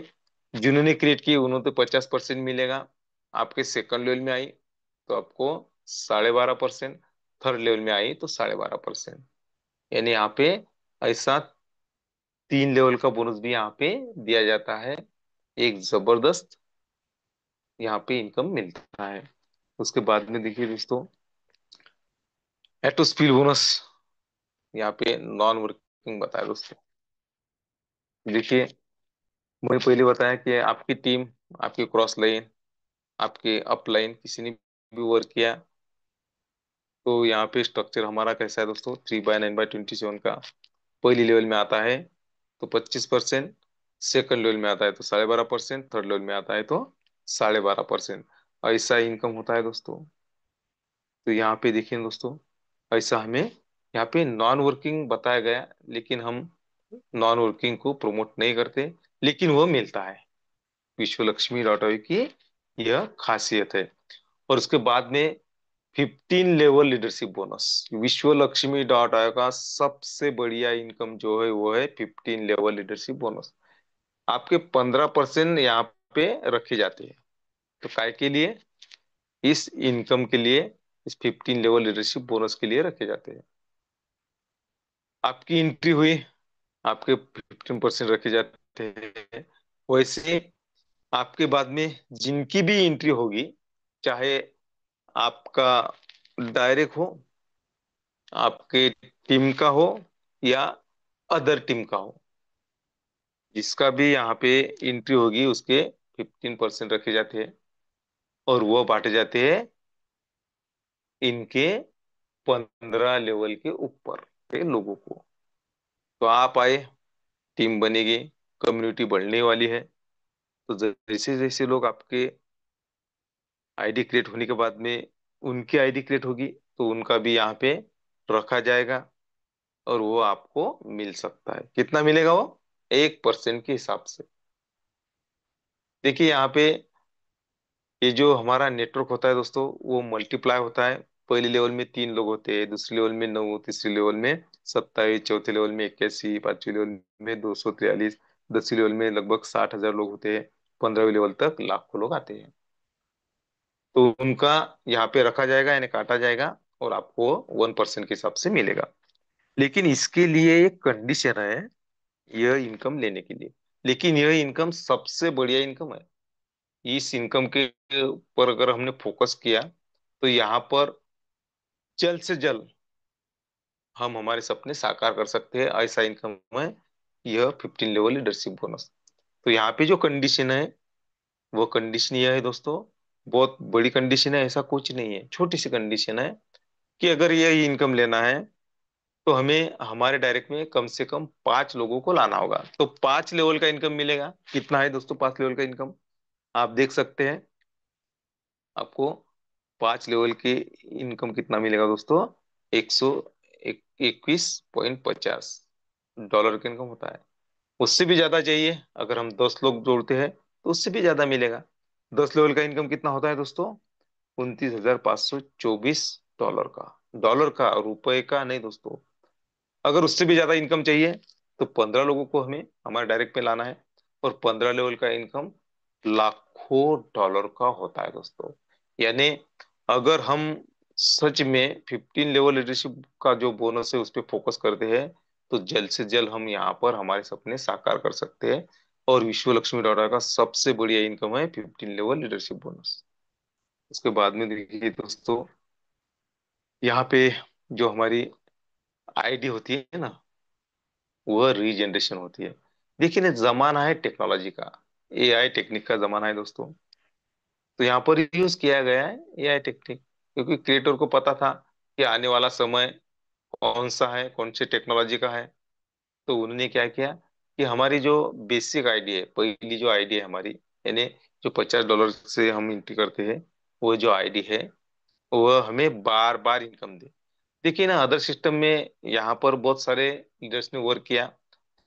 जिन्होंने क्रिएट की उन्होंने तो 50% मिलेगा। आपके सेकंड लेवल में आई तो आपको 12.5%, थर्ड लेवल में आई तो 12.5%, यानी यहाँ पे ऐसा 3 लेवल का बोनस भी यहाँ पे दिया जाता है। एक जबरदस्त यहाँ पे इनकम मिलता है। उसके बाद में देखिए दोस्तों, एटो स्पीड बोनस, यहाँ पे नॉन वर्किंग बताया दोस्तों। देखिए, मैंने पहले बताया कि आपकी टीम, आपकी क्रॉस लाइन, आपके अप लाइन, किसी ने भी वर्क किया, तो यहाँ पे स्ट्रक्चर हमारा कैसा है दोस्तों, 3/9/27 का पहली लेवल में आता है, तो 25%, सेकंड लेवल में आता है तो 12.5%, थर्ड लेवल में आता है तो 12.5%। ऐसा इनकम होता है दोस्तों। तो यहाँ पे देखिए दोस्तों, ऐसा हमें यहाँ पे नॉन वर्किंग बताया गया, लेकिन हम नॉन वर्किंग को प्रमोट नहीं करते, लेकिन वो मिलता है। विश्व लक्ष्मी डॉट आई की यह खासियत है। और उसके बाद में 15 लेवल लीडरशिप बोनस। विश्व लक्ष्मी डॉट आई का सबसे बढ़िया इनकम जो है वो है 15 लेवल लीडरशिप बोनस। आपके 15% यहाँ पे रखे जाते हैं। तो काय के लिए? इस इनकम के लिए, इस 15 लेवल लीडरशिप बोनस के लिए रखे जाते हैं। आपकी एंट्री हुई, आपके 15% रखे जाते हैं। वैसे आपके बाद में जिनकी भी एंट्री होगी, चाहे आपका डायरेक्ट हो, आपके टीम का हो, या अदर टीम का हो, जिसका भी यहाँ पे एंट्री होगी उसके 15% रखे जाते हैं। और वो बांटे जाते हैं इनके 15 लेवल के ऊपर के लोगों को। तो आप आए, टीम बनेगी, कम्युनिटी बढ़ने वाली है। तो जैसे जैसे लोग आपके आईडी क्रिएट होने के बाद में उनकी आईडी क्रिएट होगी, तो उनका भी यहाँ पे रखा जाएगा। और वो आपको मिल सकता है। कितना मिलेगा वो? 1% के हिसाब से। देखिए यहाँ पे ये जो हमारा नेटवर्क होता है दोस्तों, वो मल्टीप्लाई होता है। पहले लेवल में 3 लोग होते हैं, दूसरे लेवल में 9, तीसरे लेवल में 27, चौथे लेवल में 81, पांचवें लेवल में 243, 10वीं लेवल में लगभग 60,000 लोग होते हैं, 15वीं लेवल तक लाखों लोग आते हैं। तो उनका यहाँ पे रखा जाएगा, यानी काटा जाएगा, और आपको 1% के हिसाब से मिलेगा। लेकिन इसके लिए एक कंडीशन है, यह इनकम लेने के लिए। लेकिन यह इनकम सबसे बढ़िया इनकम है। इस इनकम के पर अगर हमने फोकस किया, तो यहाँ पर जल्द से जल्द हम हमारे सपने साकार कर सकते हैं। ऐसा इनकम है यह 15 लेवल लीडरशिप बोनस। तो यहाँ पे जो कंडीशन है, वो कंडीशन यह है दोस्तों, बहुत बड़ी कंडीशन है, ऐसा कुछ नहीं है, छोटी सी कंडीशन है कि अगर यह इनकम लेना है, तो हमें हमारे डायरेक्ट में कम से कम 5 लोगों को लाना होगा। तो 5 लेवल का इनकम मिलेगा। कितना है दोस्तों 5 लेवल का इनकम? आप देख सकते हैं, आपको 5 लेवल की इनकम कितना मिलेगा दोस्तों? 121.50 डॉलर का इनकम होता है। उससे भी ज्यादा चाहिए, अगर हम 10 लोग जोड़ते हैं तो उससे भी ज्यादा मिलेगा। 10 लेवल का इनकम कितना होता है दोस्तों? 29,524 डॉलर का। डॉलर का, रुपए का नहीं दोस्तों। अगर उससे भी ज्यादा इनकम चाहिए, तो 15 लोगों को हमें हमारे डायरेक्ट में लाना है। और 15 लेवल का इनकम लाखों डॉलर का होता है दोस्तों। यानी अगर हम सच में 15 लेवल लीडरशिप का जो बोनस है उस पर फोकस करते हैं, तो जल्द से जल्द हम यहाँ पर हमारे सपने साकार कर सकते हैं। और विश्व लक्ष्मी डॉलर का सबसे बढ़िया इनकम है 15 लेवल लीडरशिप बोनस। उसके बाद में देखिए दोस्तों, यहाँ पे जो हमारी आईडी होती है ना, वह रीजनरेशन होती है। देखिए ना, जमाना है टेक्नोलॉजी का, एआई टेक्निक का जमाना है दोस्तों। तो यहाँ पर यूज किया गया है एआई टेक्निक, क्योंकि क्रिएटर को पता था कि आने वाला समय कौन सा है, कौन सी टेक्नोलॉजी का है। तो उन्होंने क्या किया कि हमारी जो बेसिक आईडी है, पहली जो आईडी है हमारी, यानी जो $50 से हम एंट्री करते हैं, वो जो आईडी है वह हमें बार बार इनकम दे। देखिए ना, अदर सिस्टम में यहाँ पर बहुत सारे लीडर्स ने वर्क किया।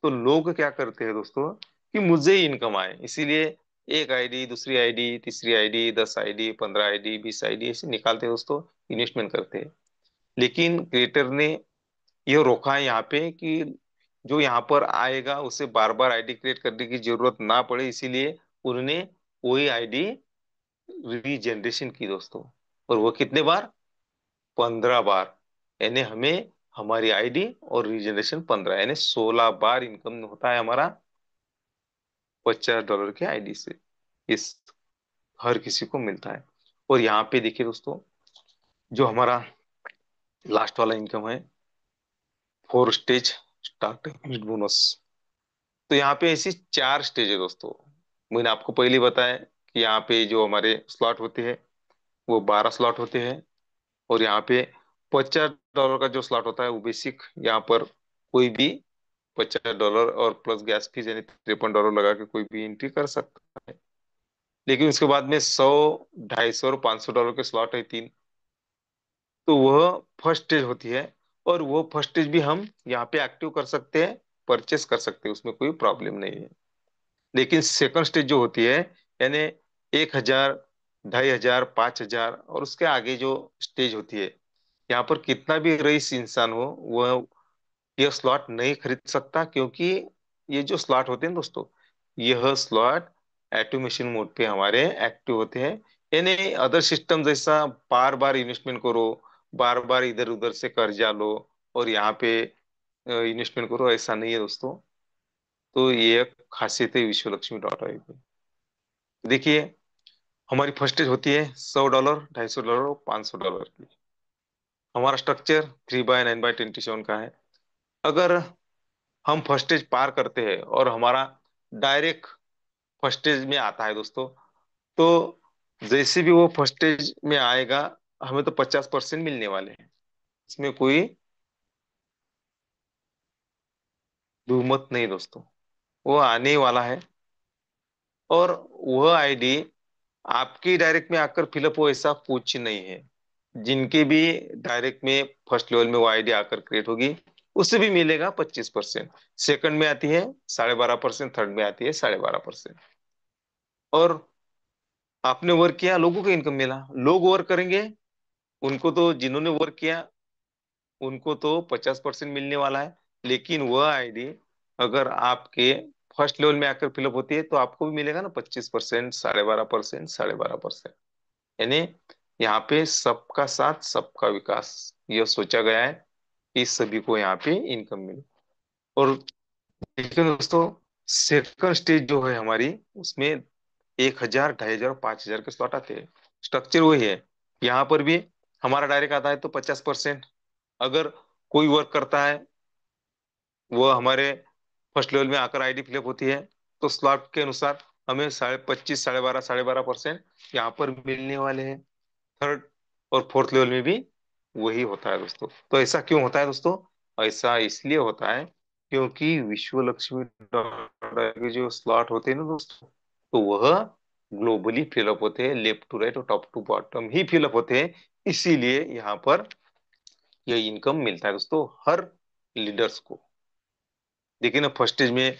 तो लोग क्या करते हैं दोस्तों, कि मुझे ही इनकम आए, इसीलिए एक आईडी, दूसरी आईडी, तीसरी आईडी, 10 आईडी, 15 आईडी, 20 आईडी ऐसे निकालते हैं दोस्तों, इन्वेस्टमेंट करते हैं। लेकिन क्रिएटर ने ये रोका है यहाँ पे कि जो यहाँ पर आएगा उसे बार बार आईडी क्रिएट करने की जरूरत ना पड़े, इसीलिए उन्होंने वही आईडी रीजनरेशन की दोस्तों। और वो कितने बार? 15 बार। यानी हमें हमारी आईडी और रीजनरेशन 15, यानी 16 बार इनकम होता है हमारा $50 के आईडी से। इस हर किसी को मिलता है। और यहाँ पे देखिए दोस्तों, जो हमारा लास्ट वाला इनकम है, 4 स्टेज स्टार्टिंग बोनस। तो यहाँ पे ऐसी 4 स्टेज है दोस्तों। मैंने आपको पहले ही बताया कि यहाँ पे जो हमारे स्लॉट होते हैं वो 12 स्लॉट होते हैं। और यहाँ पे $50 का जो स्लॉट होता है वो बेसिक, यहाँ पर कोई भी $50 और प्लस गैस फीस यानी $53 लगा के कोई भी एंट्री कर सकता है। लेकिन उसके बाद में 100, 250 और $500 के स्लॉट है तीन। तो वह फर्स्ट स्टेज होती है, और वो फर्स्ट स्टेज भी हम यहाँ पे एक्टिव कर सकते हैं, परचेस कर सकते हैं, उसमें कोई प्रॉब्लम नहीं है। लेकिन सेकंड स्टेज जो होती है, यानी 1,000, 2,500, 5,000 और उसके आगे जो स्टेज होती है, यहाँ पर कितना भी रईस इंसान हो वह यह स्लॉट नहीं खरीद सकता, क्योंकि ये जो स्लॉट होते हैं दोस्तों, यह स्लॉट ऑटोमेशन मोड पे हमारे एक्टिव होते हैं। यानी अदर सिस्टम जैसा बार बार इन्वेस्टमेंट करो, बार बार इधर उधर से कर्जा लो और यहाँ पे इन्वेस्टमेंट करो, ऐसा नहीं है दोस्तों। तो ये एक खासियत है विश्व लक्ष्मी डॉट आई की। देखिए, हमारी फर्स्ट स्टेज होती है $100, $250 और $500 की। हमारा स्ट्रक्चर 3/9/27 का है। अगर हम फर्स्ट स्टेज पार करते हैं और हमारा डायरेक्ट फर्स्ट स्टेज में आता है दोस्तों, तो जैसे भी वो फर्स्ट स्टेज में आएगा, हमें तो 50% मिलने वाले हैं, इसमें कोई दुमत नहीं दोस्तों। वो आने ही वाला है। और वह आईडी आपकी डायरेक्ट में आकर फिलअप हो ऐसा कुछ नहीं है। जिनके भी डायरेक्ट में फर्स्ट लेवल में वो आईडी आकर क्रिएट होगी, उससे भी मिलेगा 25%। सेकंड में आती है 12.5%, थर्ड में आती है 12.5%। और आपने वर्क किया, लोगों को इनकम मिला। लोग वर्क करेंगे, उनको तो, जिन्होंने वर्क किया उनको तो 50% मिलने वाला है। लेकिन वह आईडी अगर आपके फर्स्ट लेवल में आकर फिलअप होती है, तो आपको भी मिलेगा ना 25%, 12.5%, 12.5%। यानी यहाँ पे सबका साथ सबका विकास, यह सोचा गया है कि सभी को यहाँ पे इनकम मिले। और देखिए दोस्तों, सेकंड स्टेज जो है हमारी, उसमें 1,000, 2,500, 5,000 के स्लॉट आते हैं। स्ट्रक्चर वही है। यहाँ पर भी हमारा डायरेक्ट आता है तो 50%। अगर कोई वर्क करता है, वो हमारे फर्स्ट लेवल में आकर आईडी फिलअप होती है, तो स्लॉट के अनुसार हमें 25.5, 12.5, 12.5% यहाँ पर मिलने वाले हैं। थर्ड और फोर्थ लेवल में भी वही होता है दोस्तों। तो ऐसा क्यों होता है दोस्तों? ऐसा इसलिए होता है क्योंकि विश्व लक्ष्मी के जो स्लॉट होते हैं ना दोस्तों, तो वह ग्लोबली फिलअप होते हैं, लेफ्ट टू राइट और टॉप टू बॉटम ही फिलअप होते हैं। इसीलिए यहाँ पर यह इनकम मिलता है दोस्तों हर लीडर्स को। देखिए ना, फर्स्ट स्टेज में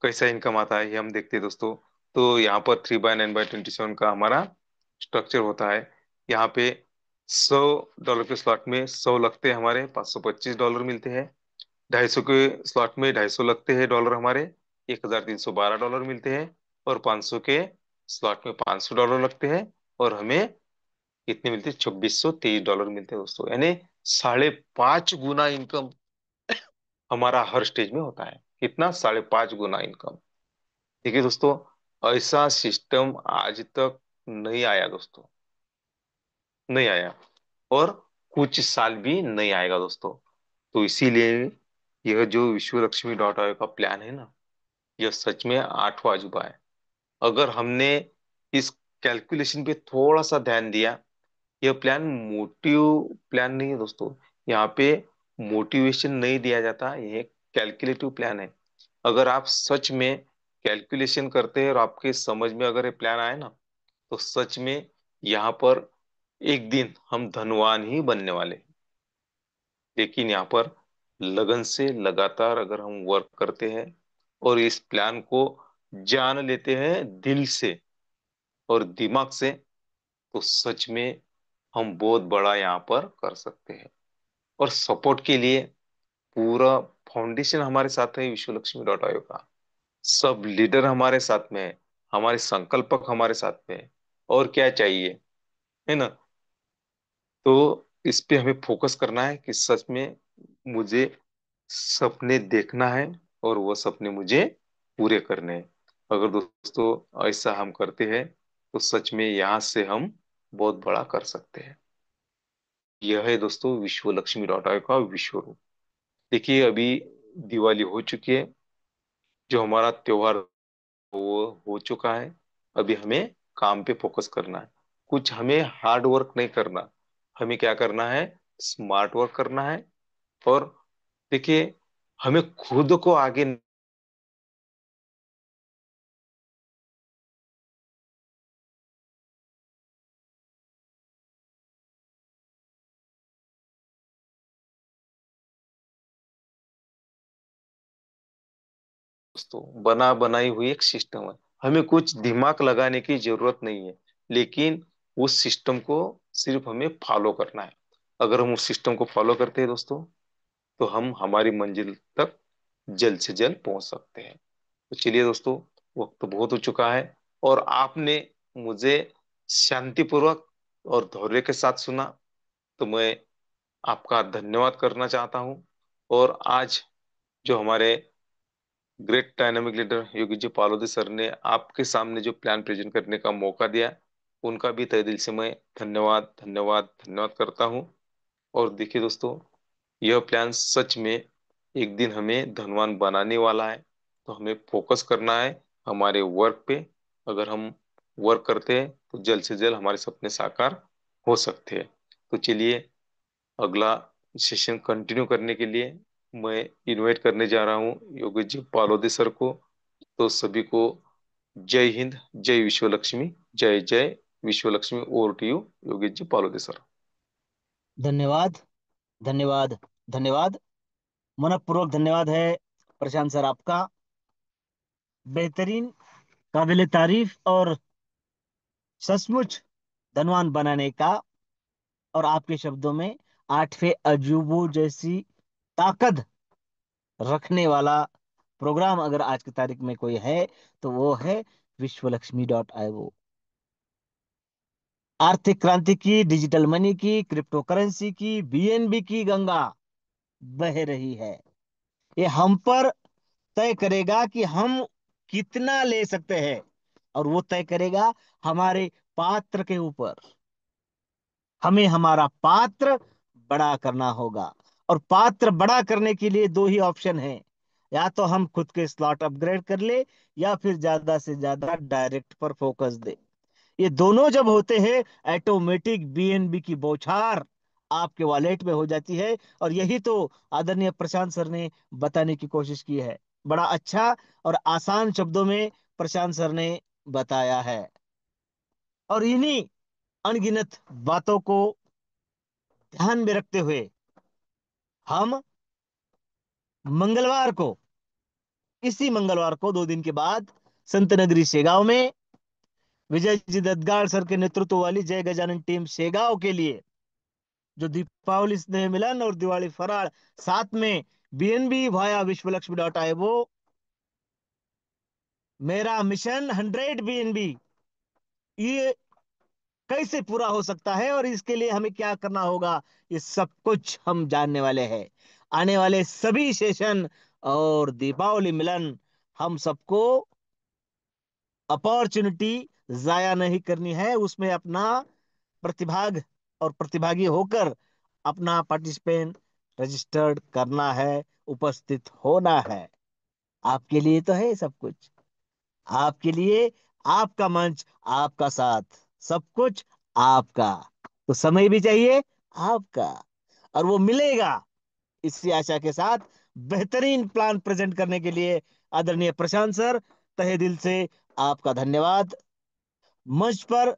कैसा इनकम आता है ये हम देखते हैं दोस्तों। तो यहाँ पर 3/9/27 का हमारा स्ट्रक्चर होता है। यहाँ पे $100 के स्लॉट में 100 लगते हैं हमारे, $525 मिलते हैं। 250 के स्लॉट में 250 लगते हैं डॉलर हमारे, $1,312 मिलते हैं। और 500 के स्लॉट में $500 लगते हैं, और हमें कितने मिलते हैं? $2,623 मिलते हैं दोस्तों। यानी 5.5 गुना इनकम हमारा हर स्टेज में होता है। कितना? 5.5 गुना इनकम। देखिए दोस्तों, ऐसा सिस्टम आज तक नहीं आया दोस्तों, नहीं आया, और कुछ साल भी नहीं आएगा दोस्तों। तो इसीलिए यह जो विश्व लक्ष्मी डॉट आय का प्लान है ना, यह सच में आठवां अजूबा है। अगर हमने इस कैलकुलेशन पे थोड़ा सा ध्यान दिया, यह प्लान मोटिव प्लान नहीं है दोस्तों। यहाँ पे मोटिवेशन नहीं दिया जाता, यह कैलकुलेटिव प्लान है। अगर आप सच में कैलकुलेशन करते हैं और आपके समझ में अगर ये प्लान आए ना, तो सच में यहाँ पर एक दिन हम धनवान ही बनने वाले हैं। लेकिन यहाँ पर लगन से लगातार अगर हम वर्क करते हैं और इस प्लान को जान लेते हैं दिल से और दिमाग से, तो सच में हम बहुत बड़ा यहाँ पर कर सकते हैं। और सपोर्ट के लिए पूरा फाउंडेशन हमारे साथ है विश्व लक्ष्मी डॉट आयो का। सब लीडर हमारे साथ में है, हमारे संकल्पक हमारे साथ में है। और क्या चाहिए, है ना? तो इस पे हमें फोकस करना है कि सच में मुझे सपने देखना है और वो सपने मुझे पूरे करने हैं। अगर दोस्तों ऐसा हम करते हैं, तो सच में यहाँ से हम बहुत बड़ा कर सकते हैं। यह है दोस्तों विश्व लक्ष्मी डॉट आय का विश्व रूप। देखिए, अभी दिवाली हो चुकी है, जो हमारा त्योहार वो हो चुका है। अभी हमें काम पे फोकस करना है। कुछ हमें हार्ड वर्क नहीं करना, हमें क्या करना है? स्मार्ट वर्क करना है। और देखिए, हमें खुद को आगे दोस्तों बना बनाई हुई एक सिस्टम है। हमें कुछ दिमाग लगाने की जरूरत नहीं है, लेकिन उस सिस्टम को सिर्फ हमें फॉलो करना है। अगर हम उस सिस्टम को फॉलो करते हैं दोस्तों, तो हम हमारी मंजिल तक जल्द से जल्द पहुंच सकते हैं। तो चलिए दोस्तों, वक्त बहुत हो चुका है, और आपने मुझे शांतिपूर्वक और धैर्य के साथ सुना, तो मैं आपका धन्यवाद करना चाहता हूँ। और आज जो हमारे ग्रेट डायनामिक लीडर योगी जी पालोदी सर ने आपके सामने जो प्लान प्रेजेंट करने का मौका दिया, उनका भी तहे दिल से मैं धन्यवाद धन्यवाद धन्यवाद करता हूँ। और देखिए दोस्तों, यह प्लान सच में एक दिन हमें धनवान बनाने वाला है। तो हमें फोकस करना है हमारे वर्क पे। अगर हम वर्क करते हैं तो जल्द से जल्द हमारे सपने साकार हो सकते हैं। तो चलिए, अगला सेशन कंटिन्यू करने के लिए मैं इनवाइट करने जा रहा हूँ योगी जी पालोदी सर को। तो सभी को जय हिंद, जय विश्व लक्ष्मी, जय जय विश्व Lakshmi. Over to you Yogi ji Palodi sir. धन्यवाद, धन्यवाद, धन्यवाद। मनपूर्वक धन्यवाद है प्रशांत सर आपका। बेहतरीन, काबिल तारीफ और सचमुच धनवान बनाने का, और आपके शब्दों में आठवें अजूबों जैसी ताकत रखने वाला प्रोग्राम अगर आज की तारीख में कोई है तो वो है विश्वलक्ष्मी.io। आर्थिक क्रांति की, डिजिटल मनी की, क्रिप्टो करेंसी की, बीएनबी की गंगा बह रही है। ये हम पर तय करेगा कि हम कितना ले सकते हैं, और वो तय करेगा हमारे पात्र के ऊपर। हमें हमारा पात्र बड़ा करना होगा, और पात्र बड़ा करने के लिए दो ही ऑप्शन हैं। या तो हम खुद के स्लॉट अपग्रेड कर ले, या फिर ज्यादा से ज्यादा डायरेक्ट पर फोकस दे। ये दोनों जब होते हैं, ऑटोमेटिक बीएनबी की बौछार आपके वॉलेट में हो जाती है। और यही तो आदरणीय प्रशांत सर ने बताने की कोशिश की है। बड़ा अच्छा और आसान शब्दों में प्रशांत सर ने बताया है। और इन्हीं अनगिनत बातों को ध्यान में रखते हुए हम मंगलवार को, इसी मंगलवार को 2 दिन के बाद, संत नगरी शेगांव में विजय जी दत्तगाड़ सर के नेतृत्व वाली जय गजानन टीम शेगांव के लिए, जो दीपावली स्नेह मिलन और दिवाली फराळ साथ में, बीएनबी वाया विश्वलक्ष्मी.io, मेरा मिशन 100 बीएनबी, ये कैसे पूरा हो सकता है और इसके लिए हमें क्या करना होगा, ये सब कुछ हम जानने वाले हैं। आने वाले सभी सेशन और दीपावली मिलन, हम सबको अपॉर्चुनिटी जाया नहीं करनी है, उसमें अपना प्रतिभाग और प्रतिभागी होकर अपना पार्टिसिपेंट रजिस्टर्ड करना है, उपस्थित होना है। आपके लिए तो है सब कुछ, आपके लिए, आपका मंच, आपका साथ, सब कुछ आपका। तो समय भी चाहिए आपका, और वो मिलेगा, इसी आशा के साथ बेहतरीन प्लान प्रेजेंट करने के लिए आदरणीय प्रशांत सर, तहे दिल से आपका धन्यवाद। मंच पर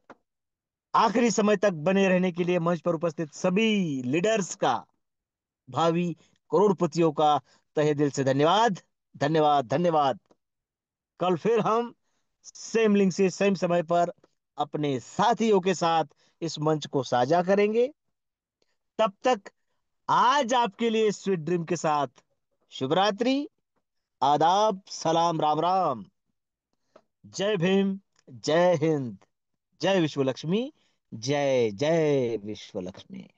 आखिरी समय तक बने रहने के लिए मंच पर उपस्थित सभी लीडर्स का, भावी करोड़पतियों का तहे दिल से धन्यवाद, धन्यवाद, धन्यवाद। कल फिर हम सेम लिंक से सेम समय पर अपने साथियों के साथ इस मंच को साझा करेंगे। तब तक आज आपके लिए स्वीट ड्रीम के साथ शुभ रात्रि, आदाब, सलाम, राम राम। जय भीम, जय हिंद, जय विश्व लक्ष्मी, जय जय विश्व लक्ष्मी।